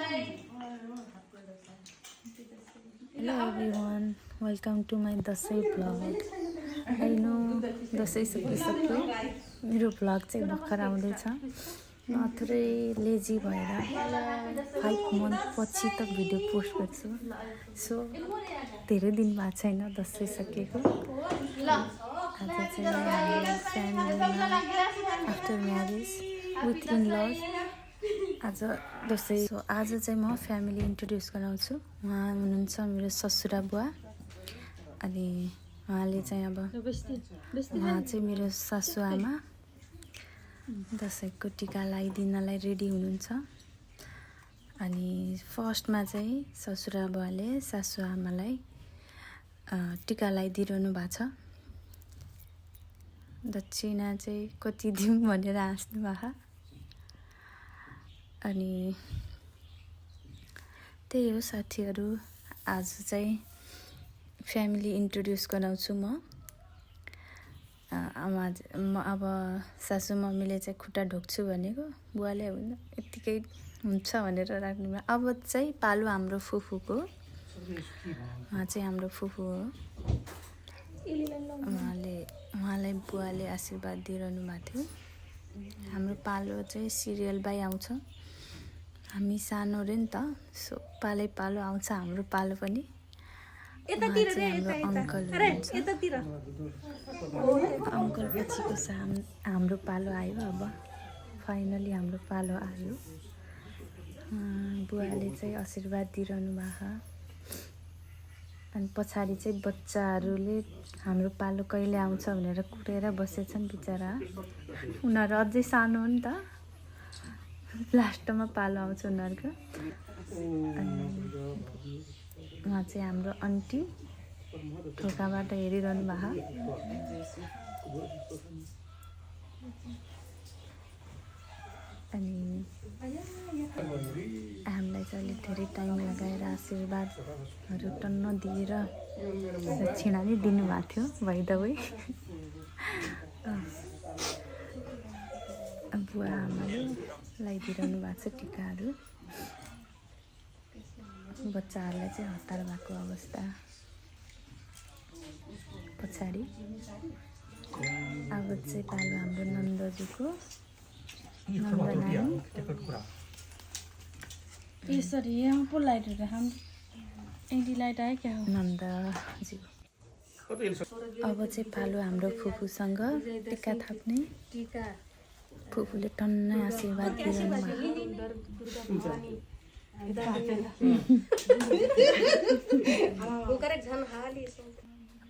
Hello everyone, welcome to my Dashain vlog. I know Dashain सकिसक्यो. मेरो vlog चाहिँ भर्खर आउँदैछ. म थोरै लेजी भएर 5 month पछि त भिडियो पोस्ट गर्छु. सो धेरै दिन बाद छैन दसैँ सकेको. आज चाहिँ हाम्रो फ्यामिलीमा आफ्टर म्यारेज विथ इन-लज आज दसैँ. सो आज चाहिँ म फ्यामिली इन्ट्रोड्युस गराउँछु. उहाँ हुनुहुन्छ मेरो ससुरा बुवा. अनि उहाँले चाहिँ अब उहाँ चाहिँ मेरो सासु आमा. दसैँको टिका लगाइदिनलाई रेडी हुनुहुन्छ. अनि फर्स्टमा चाहिँ ससुरा बुवाले सासु आमालाई टिका लगाइदिइरहनु भएको छ. दक्षिणा चाहिँ कति दिउँ भनेर हाँस्नु भएको. अनि त्यही हो साथीहरू, आज चाहिँ फ्यामिली इन्ट्रोड्युस गराउँछु म. अब सासु मम्मीले चाहिँ खुट्टा ढोक्छु भनेको, बुवाले यत्तिकै हुन्छ भनेर राख्नु. अब चाहिँ पालो हाम्रो फुपूको. उहाँ चाहिँ हाम्रो फुपू हो. उहाँलाई बुवाले आशीर्वाद दिइरहनु भएको थियो. हाम्रो पालो चाहिँ सिरियल बाई आउँछ. हामी सानो रे नि त, सो पालो आउँछ हाम्रो पालो पनि. हाम्रो अङ्कल अङ्कल पछिको हाम्रो पालो आयो. अब फाइनली हाम्रो पालो आयो. बुवाले चाहिँ आशीर्वाद दिइरहनु भएको. अनि पछाडि चाहिँ बच्चाहरूले हाम्रो पालो कहिले आउँछ भनेर कुरेर बसेछन् बिचरा. उनीहरू अझै सानो हो नि त, लास्टमा पालो आउँछ उनीहरूको. अनि उहाँ चाहिँ हाम्रो आन्टी ढोकाबाट हेरिरहनु भएको. अनि हामीलाई चाहिँ अलिक धेरै टाइम लगाएर आशीर्वादहरू टन्न दिएर दक्षिणा नै दिनुभएको थियो. बाइ द वे बुवा आमाले लगाइदिइरहनु भएको छ टिकाहरू. बच्चाहरूलाई चाहिँ हतार भएको अवस्था पछाडि. अब चाहिँ पालो हाम्रो नन्दजीको. सरी यहाँ पो लाइट हम एडी लाइट आयो क्या हो नन्दजी. अब चाहिँ पालो हाम्रो फुपूसँग टिका थाप्ने. फुपूले टन्नै आशीर्वाद दिइरहनु भएको.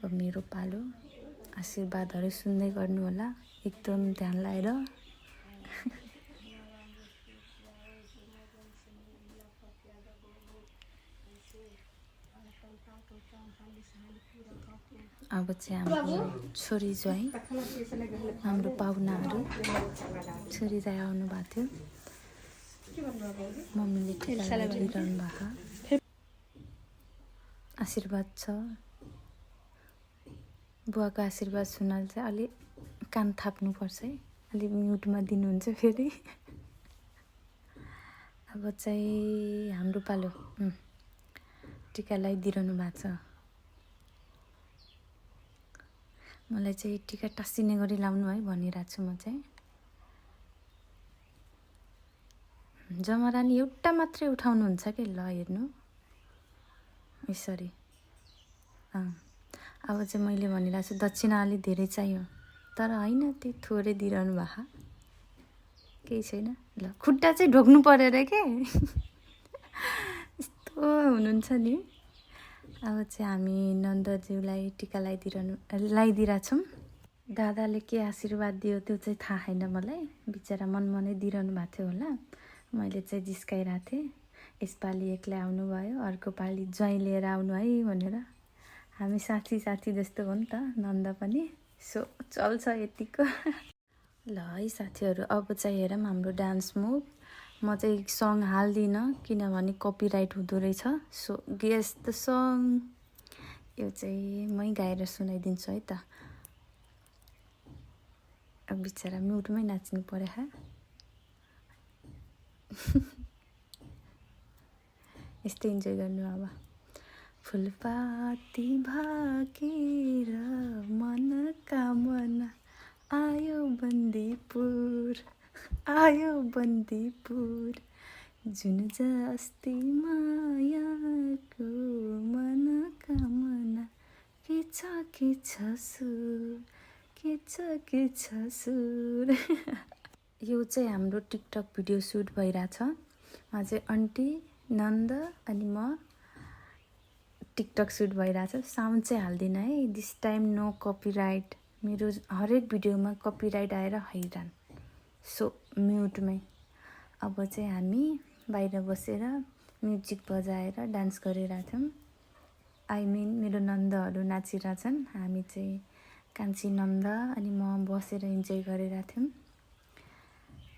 अब मेरो पालो. आशीर्वादहरू सुन्दै गर्नु होला, एकदम ध्यान लाएर. अब चाहिँ हाम्रो छोरी ज्वाइँ, हाम्रो पाहुनाहरू छोरी ज्वाइँ आउनु भएको थियो. मम्मीले टिका लगाइदिइरहनु भएको. आशीर्वाद छ. बुवाको आशीर्वाद सुन्नाले चाहिँ अलि कान थाप्नुपर्छ है. अलि म्युटमा दिनुहुन्छ फेरि. अब चाहिँ हाम्रो पालो टिका लगाइदिइरहनु भएको छ. मलाई चाहिँ टिका टाँसिने गरी लाउनु है भनिरहेको छु म चाहिँ. जमरानी एउटा मात्रै उठाउनुहुन्छ कि ल हेर्नु यसरी. अब चाहिँ मैले भनिरहेको छु दक्षिणा अलि धेरै चाहियो, तर होइन त्यो थोरै दिइरहनु भएको. केही छैन. ल खुट्टा चाहिँ ढोक्नु पऱ्यो अरे के यस्तो हुनुहुन्छ नि. अब चाहिँ हामी नन्दज्यूलाई टिका लगाइदिइरहेछौँ. दादाले के आशीर्वाद दियो त्यो चाहिँ थाहा छैन मलाई. बिचरा मनमनै दिइरहनु भएको थियो होला. मैले चाहिँ जिस्काइरहेको थिएँ. यसपालि एक्लै आउनुभयो, अर्को पालि ज्वाइँ लिएर आउनु है भनेर. हामी साथी जस्तो हो नि त नन्द पनि. सो चल्छ यतिको. ल है साथीहरू, अब चाहिँ हेरौँ हाम्रो डान्स मुभ. म चाहिँ सङ हाल्दिनँ किनभने कपिराइट हुँदो रहेछ. So guess the song. यो चाहिँ मै गाएर सुनाइदिन्छु है त. अब बिचरा म्युटमै नाच्नु पर्यो. यस्तै इन्जोय गर्नु अब। फुलपाती भाकेर मनोकामना आयो बन्दीपुर, आयो बन्दीपुर, जुन जस्तै मायाको मनोकामना के छ सुर, के छ सुर। यो चाहिँ हाम्रो टिकटक भिडियो सुट भइरहेछ। उहाँ चाहिँ आन्टी, नन्द अनि म टिकटक सुट भइरहेछ। साउन्ड चाहिँ हाल्दिनँ है, दिस टाइम नो कपिराइट। मेरो हरेक भिडियोमा कपिराइट आएर हैरान, सो म्युटमै। अब चाहिँ हामी बाहिर बसेर म्युजिक बजाएर डान्स गरिरहेछौँ। आई मिन मेरो नन्दहरू नाचिरहेछन्, हामी चाहिँ कान्छी नन्द अनि म बसेर इन्जोय गरिरहेथ्यौँ।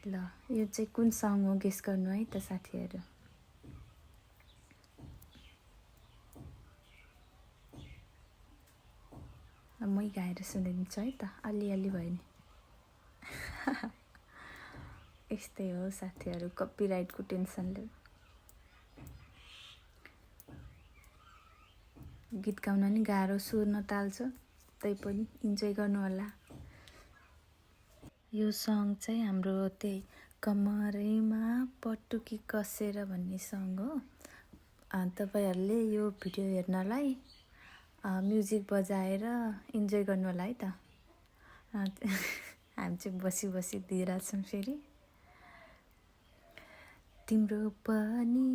ल यो चाहिँ कुन सङ हो गेस गर्नु है त साथीहरू। मै गाएर सुनाइदिन्छु है त, अलिअलि भयो नि। यस्तै हो साथीहरू, कपिराइटको टेन्सनले। गीत गाउन नि गाह्रो, सुर नताल्छ, तैपनि इन्जोय गर्नु होला। यो सङ चाहिँ हाम्रो त्यही कमरैमा पटुकी कसेर भन्ने सङ हो। तपाईँहरूले यो भिडियो हेर्नलाई म्युजिक बजाएर इन्जोय गर्नु होला है त। हामी चाहिँ बसी बसी दिइरहेछौँ फेरि। तिम्रो पनि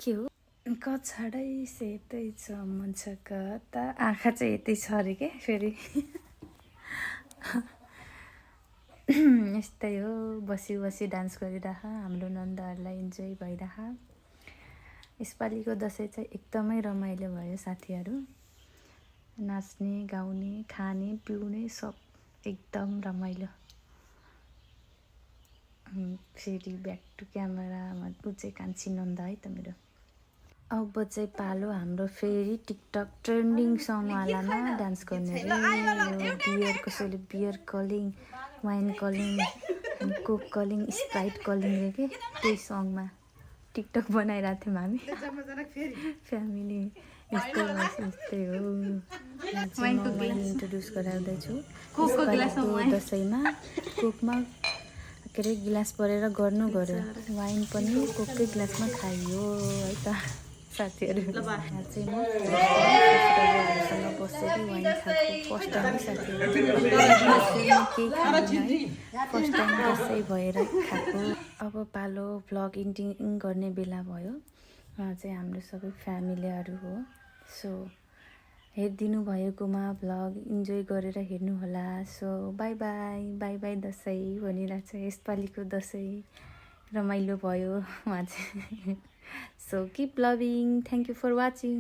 के हो कछाडै सेतै छ मन छ कता, आँखा चाहिँ यतै छ अरे के फेरि। यस्तै हो, बसी बसी डान्स गरिरह, हाम्रो नन्दहरूलाई इन्जोय भइरह। यसपालिको दसैँ चाहिँ एकदमै रमाइलो भयो साथीहरू। नाच्ने, गाउने, खाने, पिउने सब एकदम रमाइलो। फेरि ब्याक टु क्यामेरामा ऊ चाहिँ कान्छी नन्द है त मेरो। अब चाहिँ पालो हाम्रो फेरि टिकटक ट्रेन्डिङ सङवालामा डान्स गर्ने रे। यो बियर, कसैले beer calling, wine calling, Coke calling, Sprite calling रे के, त्यही सङमा टिकटक बनाइरहेको थियौँ हामी फ्यामिली। यस्तै हो। वाइन इन्ट्रोड्युस गराउँदैछु। दसैँमा कोकमा के अरे गिलास परेर गर्नु गऱ्यो, वाइन पनि कोककै गिलासमा खाइयो है त साथीहरू। यहाँ चाहिँ म ससुरालीहरूसँग बसेर वाइन खाएको फर्स्ट टाइम साथीहरू। केही खाँदिनँ है, फर्स्ट टाइम दसैँ भएर खाएको। अब पालो भ्लग एडिटिङ गर्ने बेला भयो। उहाँ चाहिँ हाम्रो सबै फ्यामिलीहरू हो। सो हेरिदिनु भएकोमा भ्लग इन्जोय गरेर हेर्नुहोला। So bye bye, bye bye Dashain भनिरहेको छ। यसपालिको दसैँ रमाइलो भयो उहाँ चाहिँ। So keep loving, thank you for watching.